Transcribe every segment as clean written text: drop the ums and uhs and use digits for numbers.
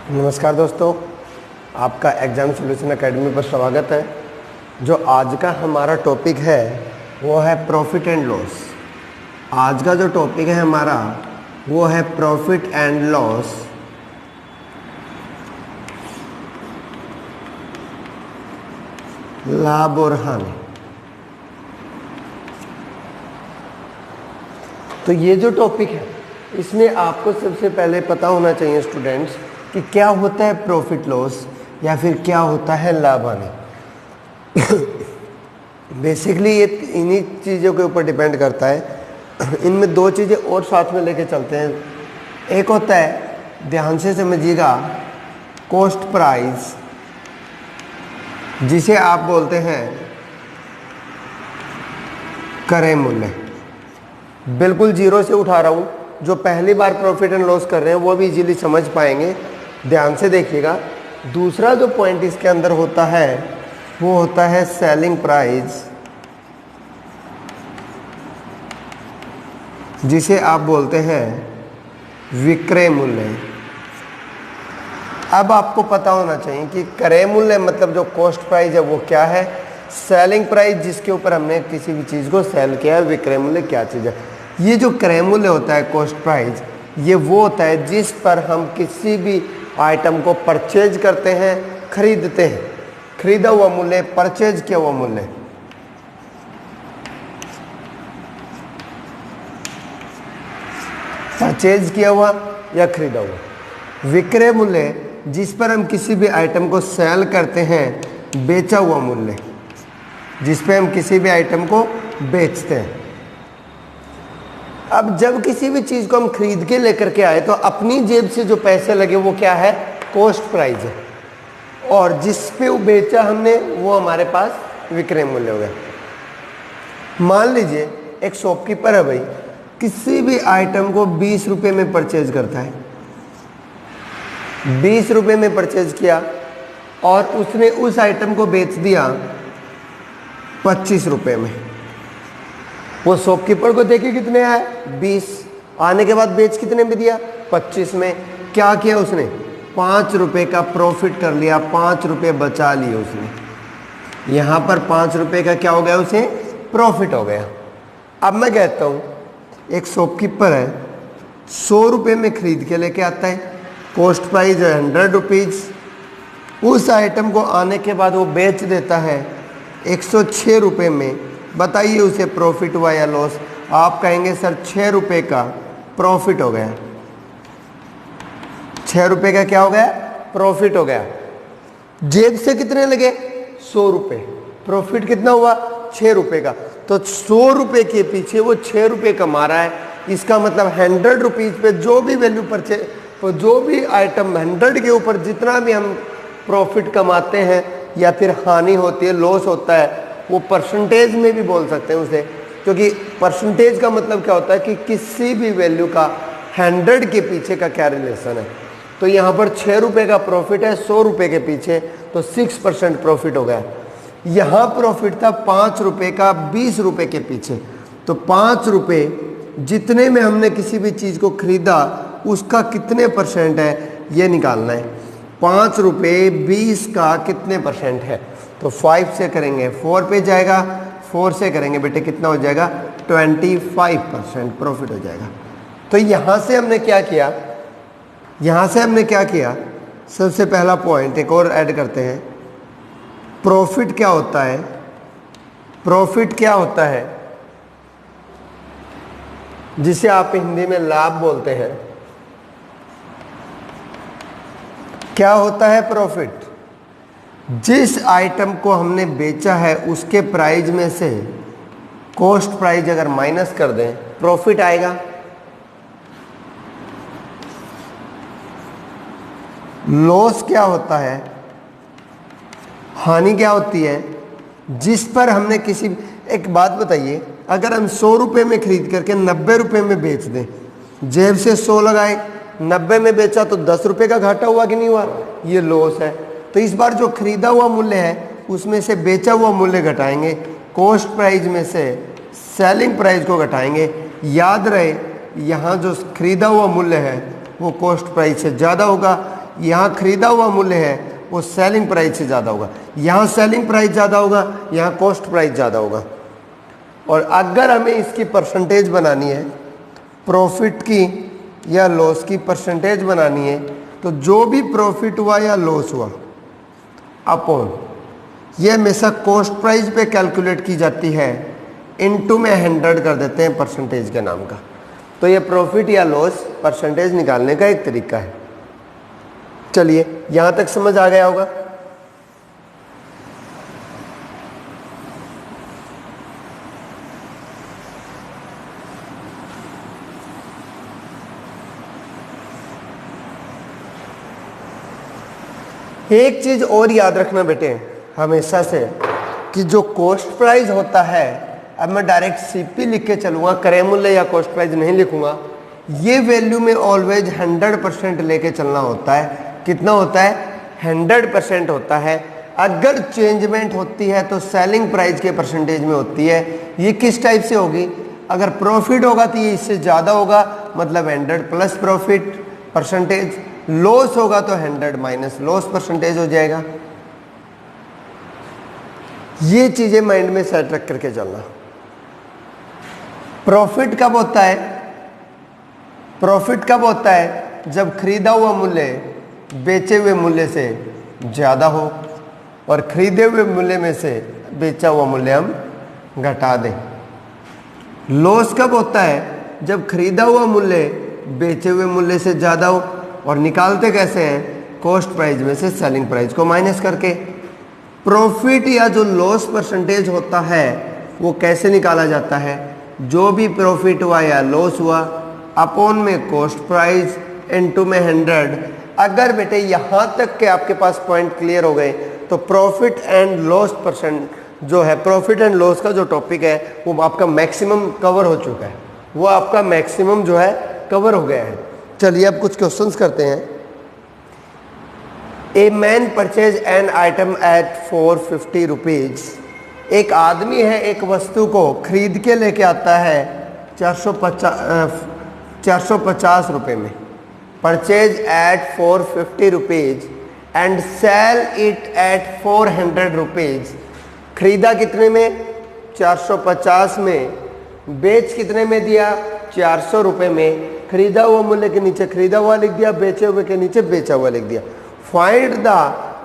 नमस्कार दोस्तों, आपका एग्ज़ाम सॉल्यूशन एकेडमी पर स्वागत है। जो आज का हमारा टॉपिक है वो है प्रॉफिट एंड लॉस। आज का जो टॉपिक है हमारा वो है प्रॉफिट एंड लॉस, लाभ और हानि। तो ये जो टॉपिक है इसमें आपको सबसे पहले पता होना चाहिए स्टूडेंट्स कि क्या होता है प्रॉफिट लॉस या फिर क्या होता है लाभ हानि। बेसिकली ये इन्हीं चीज़ों के ऊपर डिपेंड करता है। इनमें दो चीज़ें और साथ में लेके चलते हैं। एक होता है, ध्यान से समझिएगा, कॉस्ट प्राइस, जिसे आप बोलते हैं क्रय मूल्य। बिल्कुल जीरो से उठा रहा हूँ, जो पहली बार प्रॉफिट एंड लॉस कर रहे हैं वो भी इजीली समझ पाएंगे। ध्यान से देखिएगा। दूसरा जो पॉइंट इसके अंदर होता है वो होता है सेलिंग प्राइस, जिसे आप बोलते हैं विक्रय मूल्य। अब आपको पता होना चाहिए कि क्रय मूल्य मतलब जो कॉस्ट प्राइस है वो क्या है, सेलिंग प्राइस जिसके ऊपर हमने किसी भी चीज़ को सेल किया है, विक्रय मूल्य क्या चीज़ है। ये जो क्रय मूल्य होता है, कॉस्ट प्राइस, ये वो होता है जिस पर हम किसी भी आइटम को परचेज करते हैं, खरीदते हैं। खरीदा हुआ मूल्य, परचेज किया हुआ मूल्य। परचेज किया हुआ या खरीदा हुआ। विक्रय मूल्य जिस पर हम किसी भी आइटम को सेल करते हैं, बेचा हुआ मूल्य जिस पे हम किसी भी आइटम को बेचते हैं। अब जब किसी भी चीज़ को हम खरीद के लेकर के आए तो अपनी जेब से जो पैसे लगे वो क्या है, कॉस्ट प्राइस है, और जिस पे वो बेचा हमने वो हमारे पास विक्रय मूल्य हो गया। मान लीजिए एक शॉपकीपर है भाई, किसी भी आइटम को 20 रुपये में परचेज करता है। 20 रुपये में परचेज किया और उसने उस आइटम को बेच दिया 25 रुपये में। वो शॉपकीपर को देखे कितने आए, 20। आने के बाद बेच कितने में दिया, 25 में। क्या किया उसने, 5 रुपये का प्रॉफिट कर लिया, 5 रुपये बचा लिए उसने। यहाँ पर 5 रुपये का क्या हो गया, उसे प्रॉफिट हो गया। अब मैं कहता हूँ एक शॉपकीपर है, 100 रुपये में खरीद के लेके आता है, कॉस्ट प्राइस है 100 रुपीज़। उस आइटम को आने के बाद वो बेच देता है 106 रुपये में। बताइए उसे प्रॉफिट हुआ या लॉस। आप कहेंगे सर 6 रुपये का प्रॉफिट हो गया। 6 रुपये का क्या हो गया, प्रॉफिट हो गया। जेब से कितने लगे, 100 रुपये। प्रॉफिट कितना हुआ, 6 रुपये का। तो 100 रुपये के पीछे वो 6 रुपये कमा रहा है। इसका मतलब 100 रुपीज़ पे जो भी वैल्यू परचेज, तो जो भी आइटम 100 के ऊपर जितना भी हम प्रॉफिट कमाते हैं या फिर हानि होती है, लॉस होता है, वो परसेंटेज में भी बोल सकते हैं उसे। क्योंकि परसेंटेज का मतलब क्या होता है कि किसी भी वैल्यू का 100 के पीछे का क्या रिलेशन है। तो यहाँ पर 6 रुपये का प्रॉफिट है 100 रुपये के पीछे, तो 6% प्रॉफिट हो गया। यहाँ प्रॉफिट था 5 रुपये का 20 रुपये के पीछे, तो 5 रुपये जितने में हमने किसी भी चीज़ को खरीदा उसका कितने परसेंट है ये निकालना है। 5 रुपये 20 का कितने परसेंट है, तो 5 से करेंगे 4 पे जाएगा, 4 से करेंगे बेटे कितना हो जाएगा, 25% प्रॉफिट हो जाएगा। तो यहाँ से हमने क्या किया, यहाँ से हमने क्या किया, सबसे पहला पॉइंट एक और ऐड करते हैं। प्रॉफिट क्या होता है, प्रॉफिट क्या होता है, जिसे आप हिंदी में लाभ बोलते हैं। क्या होता है प्रॉफिट, जिस आइटम को हमने बेचा है उसके प्राइस में से कॉस्ट प्राइस अगर माइनस कर दें, प्रॉफिट आएगा। लॉस क्या होता है, हानि क्या होती है, जिस पर हमने किसी, एक बात बताइए, अगर हम 100 रुपये में खरीद करके 90 रुपये में बेच दें, जेब से 100 लगाए 90 में बेचा तो 10 रुपये का घाटा हुआ कि नहीं हुआ, ये लॉस है। तो इस बार जो खरीदा हुआ मूल्य है उसमें से बेचा हुआ मूल्य घटाएंगे, कॉस्ट प्राइस में से सेलिंग प्राइस को घटाएंगे। याद रहे यहाँ जो खरीदा हुआ मूल्य है वो कॉस्ट प्राइस से ज़्यादा होगा, यहाँ खरीदा हुआ मूल्य है वो सेलिंग प्राइस से ज़्यादा होगा, यहाँ सेलिंग प्राइस ज़्यादा होगा, यहाँ कॉस्ट प्राइस ज़्यादा होगा। और अगर हमें इसकी परसेंटेज बनानी है, प्रॉफिट की या लॉस की परसेंटेज बनानी है, तो जो भी प्रॉफिट हुआ या लॉस हुआ अपॉन, ये हमेशा कॉस्ट प्राइस पे कैलकुलेट की जाती है, इनटू में 100 कर देते हैं परसेंटेज के नाम का। तो ये प्रॉफिट या लॉस परसेंटेज निकालने का एक तरीका है। चलिए यहां तक समझ आ गया होगा। एक चीज और याद रखना बेटे हमेशा से, कि जो कॉस्ट प्राइस होता है, अब मैं डायरेक्ट सीपी लिख के चलूंगा, क्रय मूल्य या कॉस्ट प्राइस नहीं लिखूंगा, ये वैल्यू में ऑलवेज 100% लेके चलना होता है। कितना होता है? 100% होता है। अगर चेंजमेंट होती है तो सेलिंग प्राइस के परसेंटेज में होती है। ये किस टाइप से होगी? अगर प्रॉफिट होगा तो ये इससे ज़्यादा होगा, मतलब 100 प्लस प्रॉफिट परसेंटेज। लॉस होगा तो 100 माइनस लॉस परसेंटेज हो जाएगा। ये चीज़ें माइंड में सेट रख करके चलना। प्रॉफिट कब होता है? प्रॉफिट कब होता है? जब खरीदा हुआ मूल्य बेचे हुए मूल्य से ज़्यादा हो और खरीदे हुए मूल्य में से बेचा हुआ मूल्य हम घटा दें। लॉस कब होता है? जब खरीदा हुआ मूल्य बेचे हुए मूल्य से ज़्यादा हो, और निकालते कैसे हैं? कॉस्ट प्राइस में से सेलिंग प्राइस को माइनस करके। प्रॉफिट या जो लॉस परसेंटेज होता है वो कैसे निकाला जाता है? जो भी प्रॉफिट हुआ या लॉस हुआ अपॉन में कॉस्ट प्राइस इनटू में 100। अगर बेटे यहाँ तक के आपके पास पॉइंट क्लियर हो गए तो प्रॉफिट एंड लॉस परसेंट जो है, प्रॉफिट एंड लॉस का जो टॉपिक है वो आपका मैक्सिमम कवर हो चुका है, वो आपका मैक्सिमम जो है कवर हो गया है। चलिए अब कुछ क्वेश्चंस करते हैं। A man purchase an item at 450 rupees. एक आदमी है एक वस्तु को खरीद के लेके आता है 450 रुपये में। Purchase at 450 rupees and sell it at 400 rupees. खरीदा कितने में? 450 में। बेच कितने में दिया? 400 रुपये में। खरीदा हुआ मूल्य के नीचे खरीदा हुआ लिख दिया, बेचे हुए के नीचे बेचा हुआ लिख दिया। फाइंड द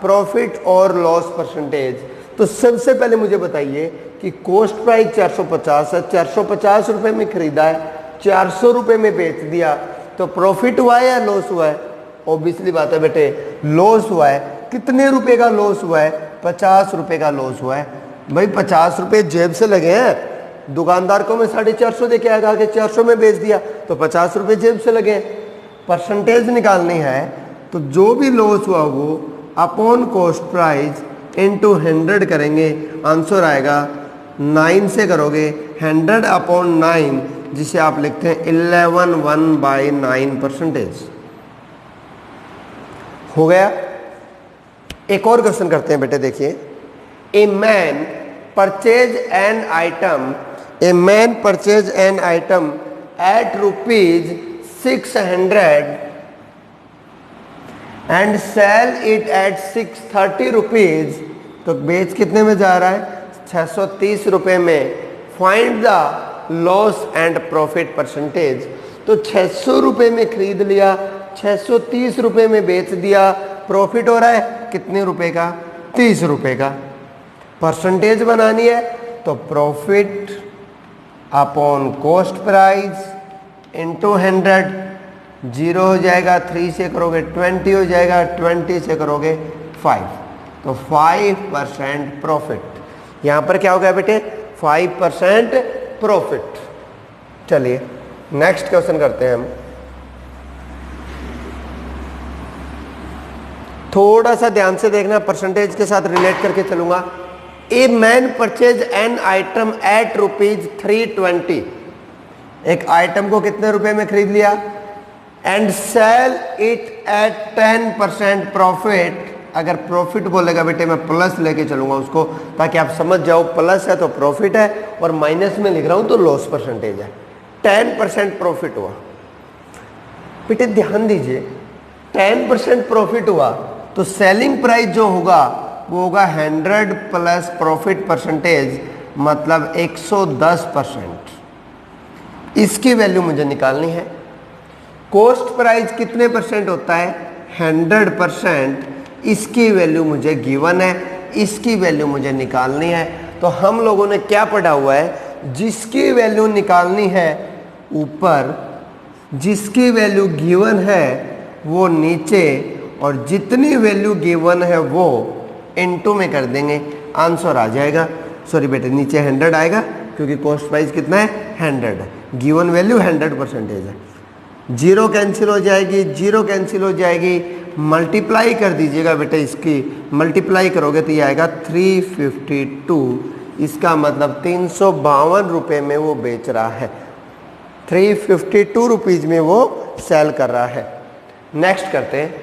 प्रॉफिट और लॉस परसेंटेज। तो सबसे पहले मुझे बताइए कि कॉस्ट प्राइस 450 है, 450 रुपये में खरीदा है, 400 रुपये में बेच दिया, तो प्रॉफिट हुआ है या लॉस हुआ है? ऑब्वियसली बात है बेटे, लॉस हुआ है। कितने रुपए का लॉस हुआ है? 50 रुपये का लॉस हुआ है। भाई 50 रुपये जेब से लगे हैं, दुकानदार को मैं 450 दे के आया कि 400 में बेच दिया, तो 50 रुपये जेब से लगे। परसेंटेज निकालनी है तो जो भी लॉस हुआ वो अपॉन कॉस्ट प्राइस इनटू 100 करेंगे, आंसर आएगा 9 से करोगे 100 अपॉन 9, जिसे आप लिखते हैं 11/9 हो गया। एक और क्वेश्चन करते हैं बेटे, देखिए। A man purchase an item, a man purchase an item at ₹600 and sell it at 630 rupees. तो बेच कितने में जा रहा है? 630 रुपये में। Find the loss and profit percentage. तो 600 रुपये में खरीद लिया, 630 रुपये में बेच दिया, प्रॉफिट हो रहा है कितने रुपए का? 30 रुपये का। परसेंटेज बनानी है तो profit upon cost price into 100, 0 हो जाएगा, 3 से करोगे 20 हो जाएगा, 20 से करोगे 5, तो 5% प्रॉफिट। यहाँ पर क्या हो गया बेटे? 5% प्रॉफिट। चलिए नेक्स्ट क्वेश्चन करते हैं हम। थोड़ा सा ध्यान से देखना, परसेंटेज के साथ रिलेट करके चलूंगा। A man purchase an item at ₹320। एक आइटम को कितने रुपए में खरीद लिया? And sell it at 10% profit. अगर प्रॉफिट बोलेगा बेटे मैं प्लस लेके चलूंगा उसको, ताकि आप समझ जाओ प्लस है तो प्रॉफिट है और माइनस में लिख रहा हूं तो लॉस परसेंटेज है। 10% प्रॉफिट हुआ। बेटे ध्यान दीजिए, 10% प्रॉफिट हुआ तो सेलिंग प्राइस जो होगा वो होगा 100 प्लस प्रॉफिट परसेंटेज, मतलब 110%। इसकी वैल्यू मुझे निकालनी है। कॉस्ट प्राइस कितने परसेंट होता है? 100%। इसकी वैल्यू मुझे गिवन है, इसकी वैल्यू मुझे निकालनी है। तो हम लोगों ने क्या पढ़ा हुआ है? जिसकी वैल्यू निकालनी है ऊपर, जिसकी वैल्यू गिवन है वो नीचे, और जितनी वैल्यू गिवन है वो इनटू में कर देंगे, आंसर आ जाएगा। सॉरी बेटे, नीचे 100 आएगा क्योंकि कॉस्ट प्राइस कितना है? 100 है। गिवन वैल्यू 100% है। जीरो कैंसिल हो जाएगी, जीरो कैंसिल हो जाएगी, मल्टीप्लाई कर दीजिएगा बेटे। इसकी मल्टीप्लाई करोगे तो ये आएगा 352। इसका मतलब 352 रुपये में वो बेच रहा है, 352 रुपीज़ में वो सेल कर रहा है। नेक्स्ट करते हैं।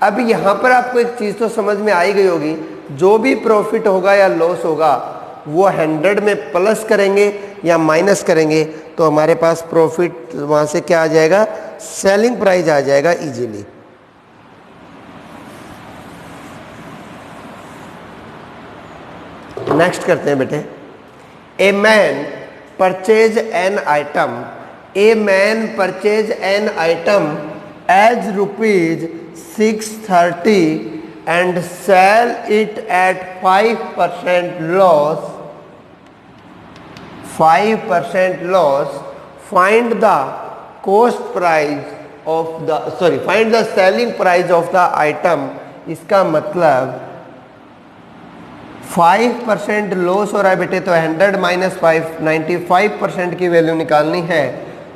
अब यहाँ पर आपको एक चीज़ तो समझ में आई गई होगी, जो भी प्रॉफिट होगा या लॉस होगा वो 100 में प्लस करेंगे या माइनस करेंगे तो हमारे पास प्रॉफिट वहाँ से क्या आ जाएगा? सेलिंग प्राइस आ जाएगा इजीली। नेक्स्ट करते हैं बेटे। A man purchase an item, a man purchase an item as ₹630 and sell it at 5% loss, 5% loss, find the cost price of the, sorry, find the selling price of the item। इसका मतलब 5% loss हो रहा है बेटे, तो 100 minus 5, 95% की value निकालनी है।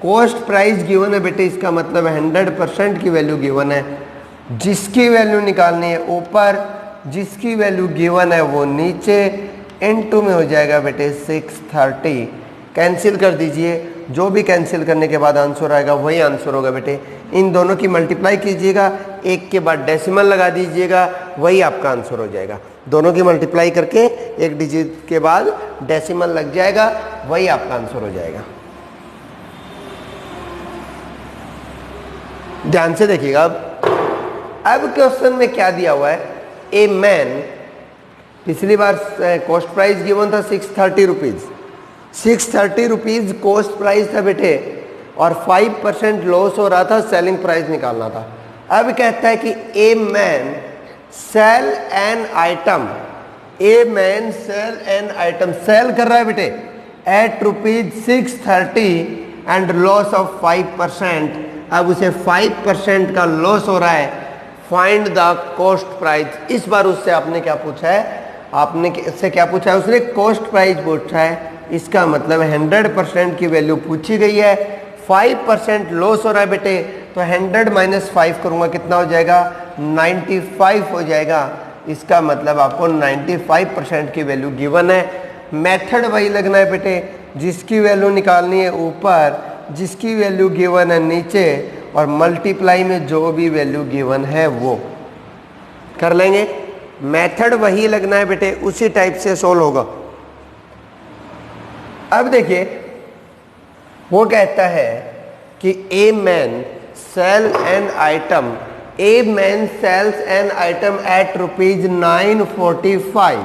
कॉस्ट प्राइस गिवन है बेटे, इसका मतलब 100% की वैल्यू गिवन है। जिसकी वैल्यू निकालनी है ऊपर, जिसकी वैल्यू गिवन है वो नीचे, इनटू में हो जाएगा बेटे 630। कैंसिल कर दीजिए, जो भी कैंसिल करने के बाद आंसर आएगा वही आंसर होगा बेटे। इन दोनों की मल्टीप्लाई कीजिएगा, एक के बाद डेसिमल लगा दीजिएगा, वही आपका आंसर हो जाएगा। दोनों की मल्टीप्लाई करके एक डिजिट के बाद डेसिमल लग जाएगा, वही आपका आंसर हो जाएगा। ध्यान से देखिएगा। अब क्वेश्चन में क्या दिया हुआ है? ए मैन, पिछली बार कॉस्ट प्राइस गिवन था 630 रुपीज़, 630 रुपीज़ कॉस्ट प्राइस था बेटे, और 5% लॉस हो रहा था, सेलिंग प्राइस निकालना था। अब कहता है कि a man sell an item, a man sell an item, sell कर रहा है बेटे एट ₹630 एंड लॉस ऑफ 5%। अब उसे 5% का लॉस हो रहा है। Find the cost price. इस बार उससे आपने क्या पूछा है? आपने इससे क्या पूछा है? उसने कॉस्ट प्राइस पूछा है। इसका मतलब 100% की वैल्यू पूछी गई है। 5% लॉस हो रहा है बेटे, तो 100 माइनस 5 करूँगा, कितना हो जाएगा? 95 हो जाएगा। इसका मतलब आपको 95% की वैल्यू गिवन है। मेथड वही लगना है बेटे, जिसकी वैल्यू निकालनी है ऊपर, जिसकी वैल्यू गिवन है नीचे, और मल्टीप्लाई में जो भी वैल्यू गिवन है वो कर लेंगे। मेथड वही लगना है बेटे, उसी टाइप से सोल्व होगा। अब देखिए, वो कहता है कि a man sell an item, a man sells an item at ₹945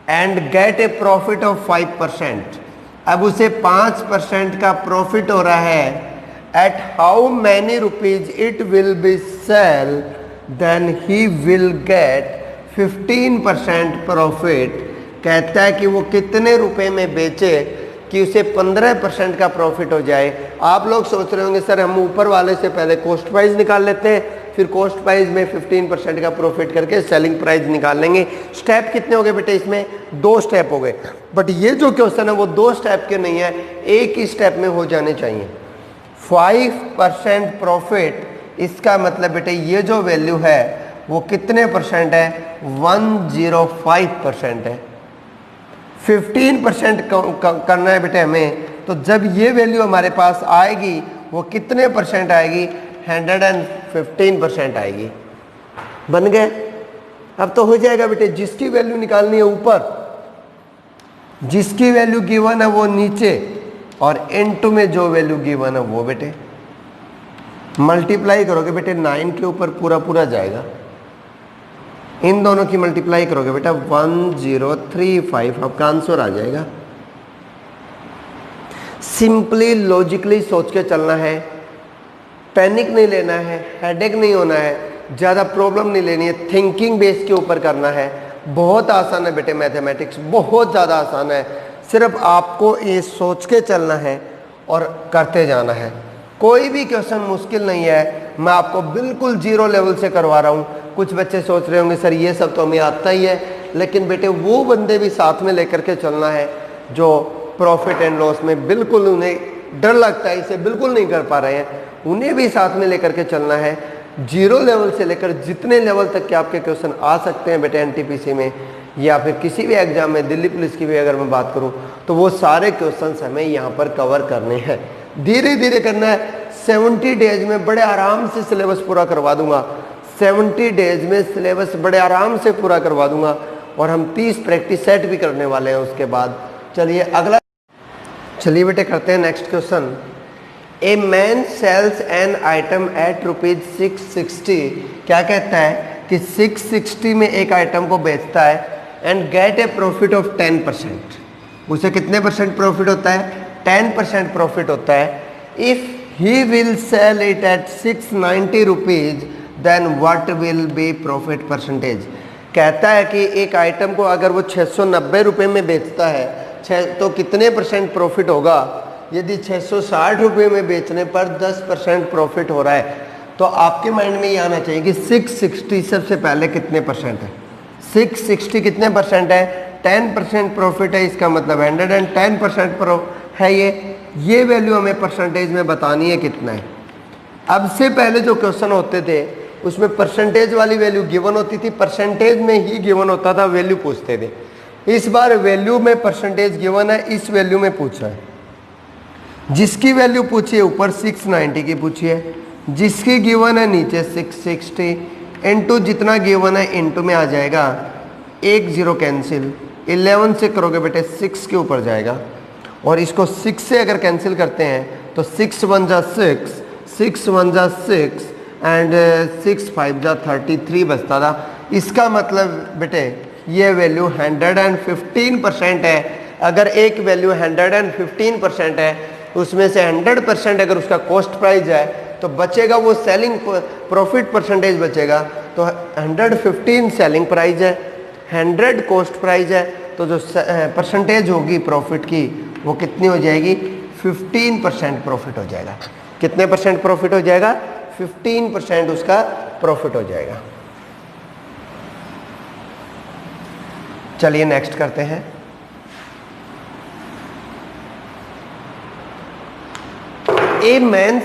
and get a profit of 5%। अब उसे 5% का प्रॉफिट हो रहा है। At how many rupees it will be sell, then he will get 15% profit। कहता है कि वो कितने रुपए में बेचे कि उसे 15% का प्रॉफिट हो जाए। आप लोग सोच रहे होंगे सर हम ऊपर वाले से पहले कॉस्ट प्राइस निकाल लेते हैं, फिर कॉस्ट प्राइस में 15% का प्रॉफिट करके सेलिंग प्राइस निकाल लेंगे। स्टेप कितने हो गए बेटे? इसमें 2 स्टेप हो गए। बट ये जो क्वेश्चन है वो 2 स्टेप के नहीं है, एक ही स्टेप में हो जाने चाहिए। 5% प्रॉफिट, इसका मतलब बेटे ये जो वैल्यू है वो कितने परसेंट है? 105% है। 15% करना है बेटे हमें, तो जब ये वैल्यू हमारे पास आएगी वो कितने परसेंट आएगी? 115% आएगी। बन गए? अब तो हो जाएगा बेटे। जिसकी वैल्यू निकालनी है ऊपर, जिसकी वैल्यू गिवन है वो नीचे, और इनटू में जो वैल्यू गिवन है वो बेटे। मल्टीप्लाई करोगे बेटे 9 के ऊपर पूरा पूरा जाएगा, इन दोनों की मल्टीप्लाई करोगे बेटा 1035 आपका आंसर आ जाएगा। सिंपली लॉजिकली सोच के चलना है, पैनिक नहीं लेना है, हेडेक नहीं होना है, ज़्यादा प्रॉब्लम नहीं लेनी है, थिंकिंग बेस के ऊपर करना है। बहुत आसान है बेटे मैथमेटिक्स, बहुत ज़्यादा आसान है। सिर्फ आपको ये सोच के चलना है और करते जाना है। कोई भी क्वेश्चन मुश्किल नहीं है, मैं आपको बिल्कुल जीरो लेवल से करवा रहा हूँ। कुछ बच्चे सोच रहे होंगे सर ये सब तो हमें आता ही है, लेकिन बेटे वो बंदे भी साथ में लेकर के चलना है जो प्रॉफिट एंड लॉस में बिल्कुल उन्हें डर लगता है, इसे बिल्कुल नहीं कर पा रहे हैं, उन्हें भी साथ में लेकर के चलना है। जीरो लेवल से लेकर जितने लेवल तक के आपके क्वेश्चन आ सकते हैं बेटे एनटीपीसी में या फिर किसी भी एग्जाम में, दिल्ली पुलिस की भी अगर मैं बात करूं, तो वो सारे क्वेश्चंस हमें यहाँ पर कवर करने हैं। धीरे धीरे करना है। 70 डेज में बड़े आराम से सिलेबस पूरा करवा दूंगा, 70 डेज में सिलेबस बड़े आराम से पूरा करवा दूंगा, और हम 30 प्रैक्टिस सेट भी करने वाले हैं उसके बाद। चलिए अगला, चलिए बेटे करते हैं next question. A man sells an item at ₹660। क्या कहता है कि 660 में एक आइटम को बेचता है and get a profit of 10%। उसे कितने परसेंट प्रॉफिट होता है? 10% प्रॉफिट होता है। If he will sell it at 690 rupees then what will be profit percentage. कहता है कि एक आइटम को अगर वो 690 रुपये में बेचता है तो कितने परसेंट प्रॉफिट होगा। यदि 660 रुपये में बेचने पर 10% प्रॉफिट हो रहा है, तो आपके माइंड में ये आना चाहिए कि 660 सबसे पहले कितने परसेंट है। 660 कितने परसेंट है? 10% प्रॉफिट है, इसका मतलब 110% है। ये वैल्यू हमें परसेंटेज में बतानी है कितना है। अब से पहले जो क्वेश्चन होते थे उसमें परसेंटेज वाली वैल्यू गिवन होती थी, परसेंटेज में ही गिवन होता था, वैल्यू पूछते थे। इस बार वैल्यू में परसेंटेज गिवन है, इस वैल्यू में पूछा है। जिसकी वैल्यू पूछी है ऊपर 690 की पूछी है, जिसकी गिवन है नीचे 660 इंटू जितना गिवन है इंटू में आ जाएगा, एक जीरो कैंसिल, 11 से करोगे बेटे 6 के ऊपर जाएगा, और इसको 6 से अगर कैंसिल करते हैं तो 6 1 जा 6, 6 1 जा 6 एंड 6 5 जा 33 बचता था। इसका मतलब बेटे ये वैल्यू 115% है। अगर एक वैल्यू 115% है, उसमें से 100% अगर उसका कॉस्ट प्राइस है तो बचेगा वो सेलिंग प्रॉफिट परसेंटेज बचेगा। तो 115 सेलिंग प्राइस है, 100 कॉस्ट प्राइस है, तो जो परसेंटेज होगी प्रॉफिट की वो कितनी हो जाएगी? 15% प्रॉफिट हो जाएगा। कितने परसेंट प्रॉफिट हो जाएगा? 15% उसका प्रॉफिट हो जाएगा। चलिए नेक्स्ट करते हैं। A man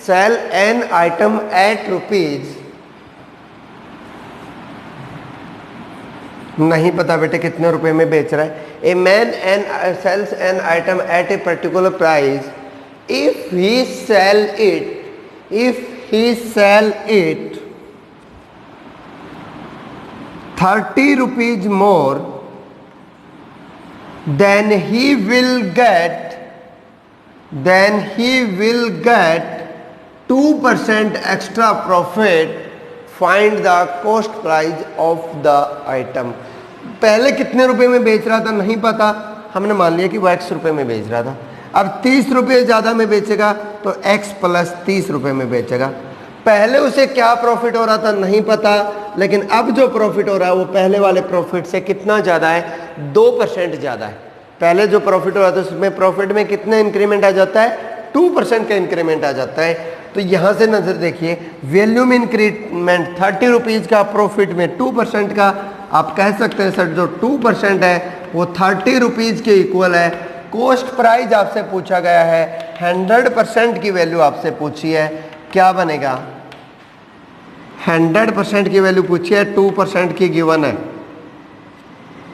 sell an item at rupees, नहीं पता बेटे कितने रुपए में बेच रहा है। A man an sells an item at a particular price if he sell it 30 rupees more then he will get 2% extra profit. Find the cost price of the item. पहले कितने रुपए में बेच रहा था नहीं पता, हमने मान लिया कि वो x रुपए में बेच रहा था। अब 30 रुपये ज़्यादा में बेचेगा तो x प्लस 30 रुपये में बेचेगा। पहले उसे क्या प्रॉफिट हो रहा था नहीं पता, लेकिन अब जो प्रॉफिट हो रहा है वो पहले वाले प्रॉफिट से कितना ज़्यादा है? 2% ज़्यादा है। पहले जो प्रॉफिट हो रहा था उसमें प्रॉफिट में कितना इंक्रीमेंट आ जाता है? 2% का इंक्रीमेंट आ जाता है। तो यहाँ से नजर देखिए, वैल्यू में इंक्रीमेंट 30 रुपीज़ का, प्रॉफिट में 2% का। आप कह सकते हैं सर जो 2% है वो 30 रुपीज़ के इक्वल है। कॉस्ट प्राइस आपसे पूछा गया है, 100% की वैल्यू आपसे पूछी है, क्या बनेगा? 100% की वैल्यू पूछी है, 2% की गिवन है।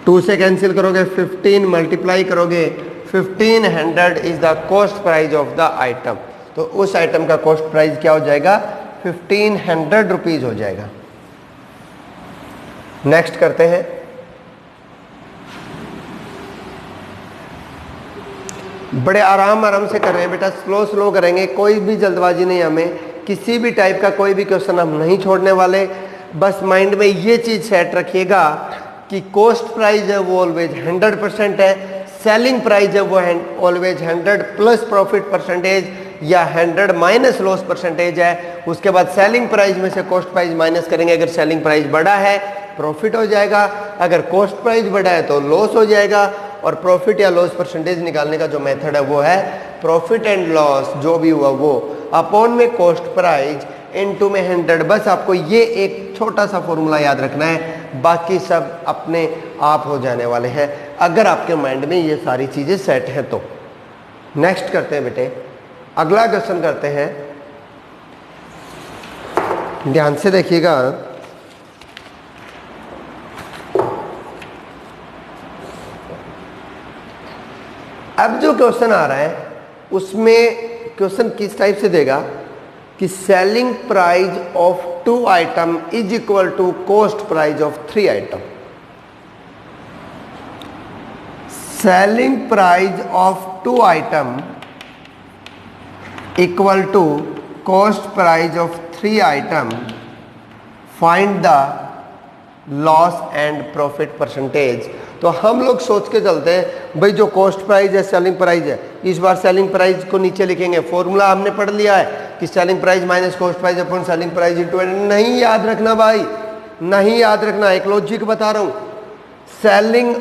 2 से कैंसिल करोगे 15, मल्टीप्लाई करोगे 1500 is the cost price of the item. तो उस आइटम का कॉस्ट प्राइस क्या हो जाएगा? 1500 रुपीज हो जाएगा। नेक्स्ट करते हैं। बड़े आराम से कर रहे हैं बेटा, स्लो करेंगे, कोई भी जल्दबाजी नहीं हमें किसी भी टाइप का कोई भी क्वेश्चन हम नहीं छोड़ने वाले। बस माइंड में ये चीज सेट रखिएगा कि कॉस्ट प्राइस है वो ऑलवेज 100% है, सेलिंग प्राइस है वो ऑलवेज 100 प्लस प्रॉफिट परसेंटेज या 100 माइनस लॉस परसेंटेज है। उसके बाद सेलिंग प्राइस में से कॉस्ट प्राइस माइनस करेंगे, अगर सेलिंग प्राइस बड़ा है प्रॉफिट हो जाएगा, अगर कॉस्ट प्राइस बड़ा है तो लॉस हो जाएगा। और प्रॉफिट या लॉस परसेंटेज निकालने का जो मेथड है वो है प्रॉफिट एंड लॉस, जो भी हुआ वो अपॉन में कॉस्ट प्राइस इनटू में 100। बस आपको ये एक छोटा सा फॉर्मूला याद रखना है, बाकी सब अपने आप हो जाने वाले हैं अगर आपके माइंड में ये सारी चीजें सेट हैं तो। नेक्स्ट करते हैं बेटे, अगला क्वेश्चन करते हैं, ध्यान से देखिएगा। अब जो क्वेश्चन आ रहा है उसमें क्वेश्चन किस टाइप से देगा कि selling price of 2 item is equal to cost price of 3 item. Selling price of 2 item equal to cost price of 3 item, find the loss and profit percentage. तो हम लोग सोच के चलते हैं भाई जो कॉस्ट प्राइस है सेलिंग प्राइस है, इस बार सेलिंग प्राइस को नीचे लिखेंगे, फॉर्मूला हमने पढ़ लिया है कि selling price minus cost price upon selling price into. नहीं याद रखना भाई, नहीं याद रखना, एक लॉजिक बता रहा हूं। सेलिंग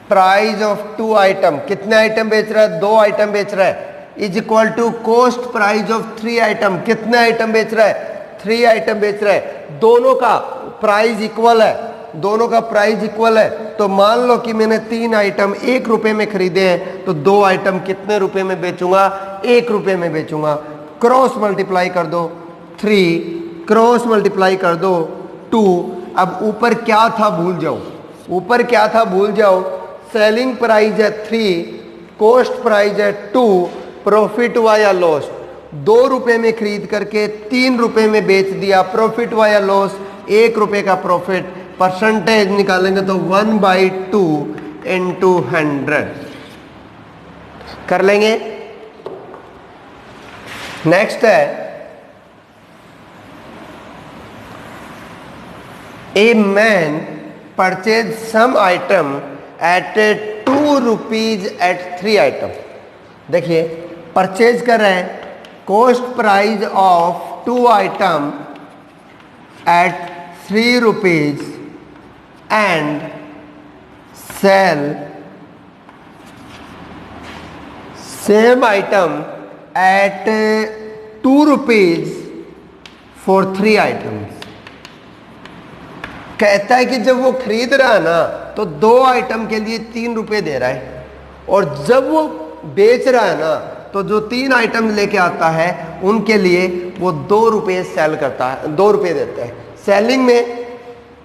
प्राइस ऑफ 2 आइटम, कितने आइटम बेच रहा है? 2 आइटम बेच रहा है, is equal to cost price of 3 item, कितने आइटम बेच रहा है? 3 आइटम बेच रहा है। दोनों का प्राइस इक्वल है, दोनों का प्राइस इक्वल है। तो मान लो कि मैंने 3 आइटम 1 रुपए में खरीदे हैं, तो 2 आइटम कितने रुपए में बेचूंगा? 1 रुपए में बेचूंगा। क्रॉस मल्टीप्लाई कर दो 3, क्रॉस मल्टीप्लाई कर दो 2। अब ऊपर क्या था भूल जाओ, ऊपर क्या था भूल जाओ। सेलिंग प्राइस है 3, कॉस्ट प्राइस है 2, प्रॉफिट हुआ या लॉस? 2 रुपए में खरीद करके 3 रुपए में बेच दिया, प्रॉफिट हुआ या लॉस? 1 रुपए का प्रॉफिट। परसेंटेज निकालेंगे तो 1/2 इंटू 100 कर लेंगे। नेक्स्ट है, a man purchase some item at 2 rupees at 3 item. देखिए परचेज कर रहे हैं, cost price of 2 item at 3 rupees and sell same item at 2 rupees for 3 items। कहता है कि जब वो खरीद रहा है ना तो 2 आइटम के लिए 3 रुपए दे रहा है, और जब वो बेच रहा है ना तो जो 3 आइटम लेके आता है उनके लिए वो 2 रुपए सेल करता है, 2 रुपए देता है। सेलिंग में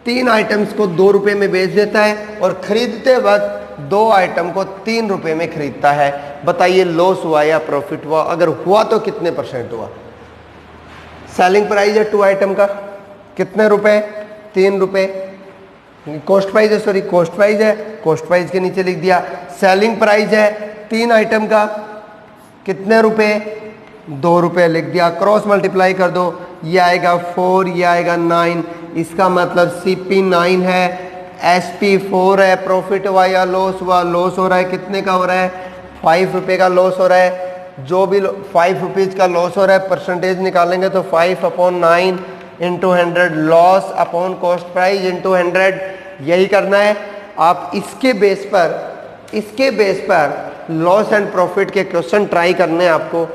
3 आइटम्स को 2 रुपए में बेच देता है और खरीदते वक्त 2 आइटम को 3 रुपए में खरीदता है। बताइए लॉस हुआ या प्रॉफिट हुआ? अगर हुआ तो कितने परसेंट हुआ? सेलिंग प्राइस है 2 आइटम का, कितने रुपए? 3 रुपए। कॉस्ट प्राइस है, सॉरी कॉस्ट प्राइस है, कॉस्ट प्राइस के नीचे लिख दिया। सेलिंग प्राइस है 3 आइटम का, कितने रुपए? 2 रुपए लिख दिया। क्रॉस मल्टीप्लाई कर दो, ये आएगा 4, ये आएगा 9। इसका मतलब CP 9 है, SP 4 है। प्रॉफिट हुआ या लॉस हुआ? लॉस हो रहा है, कितने का हो रहा है? 5 रुपए का लॉस हो रहा है। जो भी 5 रुपीज का लॉस हो रहा है, परसेंटेज निकालेंगे तो 5/9 into 100, loss upon cost price into 100। यही करना है। आप इसके बेस पर लॉस एंड प्रॉफिट के क्वेश्चन ट्राई करने हैं आपको,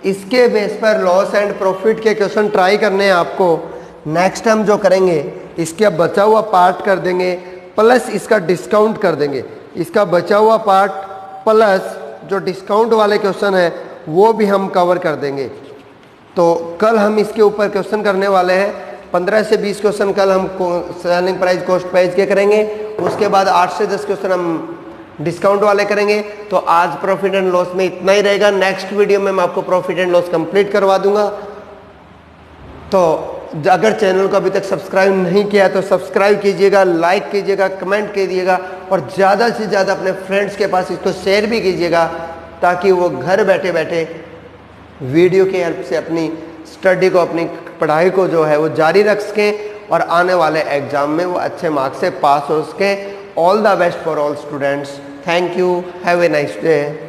इसके बेस पर लॉस एंड प्रॉफिट के क्वेश्चन ट्राई करने हैं आपको। नेक्स्ट हम जो करेंगे, इसका बचा हुआ पार्ट कर देंगे प्लस इसका डिस्काउंट कर देंगे। इसका बचा हुआ पार्ट प्लस जो डिस्काउंट वाले क्वेश्चन है वो भी हम कवर कर देंगे। तो कल हम इसके ऊपर क्वेश्चन करने वाले हैं। 15 से 20 क्वेश्चन कल हम सेलिंग प्राइस कॉस्ट प्राइस के करेंगे। उसके बाद 8 से 10 क्वेश्चन हम डिस्काउंट वाले करेंगे। तो आज प्रॉफिट एंड लॉस में इतना ही रहेगा। नेक्स्ट वीडियो में मैं आपको प्रॉफिट एंड लॉस कंप्लीट करवा दूंगा। तो अगर चैनल को अभी तक सब्सक्राइब नहीं किया तो सब्सक्राइब कीजिएगा, लाइक कीजिएगा, कमेंट कीजिएगा और ज़्यादा से ज़्यादा अपने फ्रेंड्स के पास इसको शेयर भी कीजिएगा, ताकि वो घर बैठे बैठे वीडियो की हेल्प से अपनी स्टडी को, अपनी पढ़ाई को जो है वो जारी रख सकें और आने वाले एग्जाम में वो अच्छे मार्क्स से पास हो सकें। All the best for all students. Thank you. Have a nice day.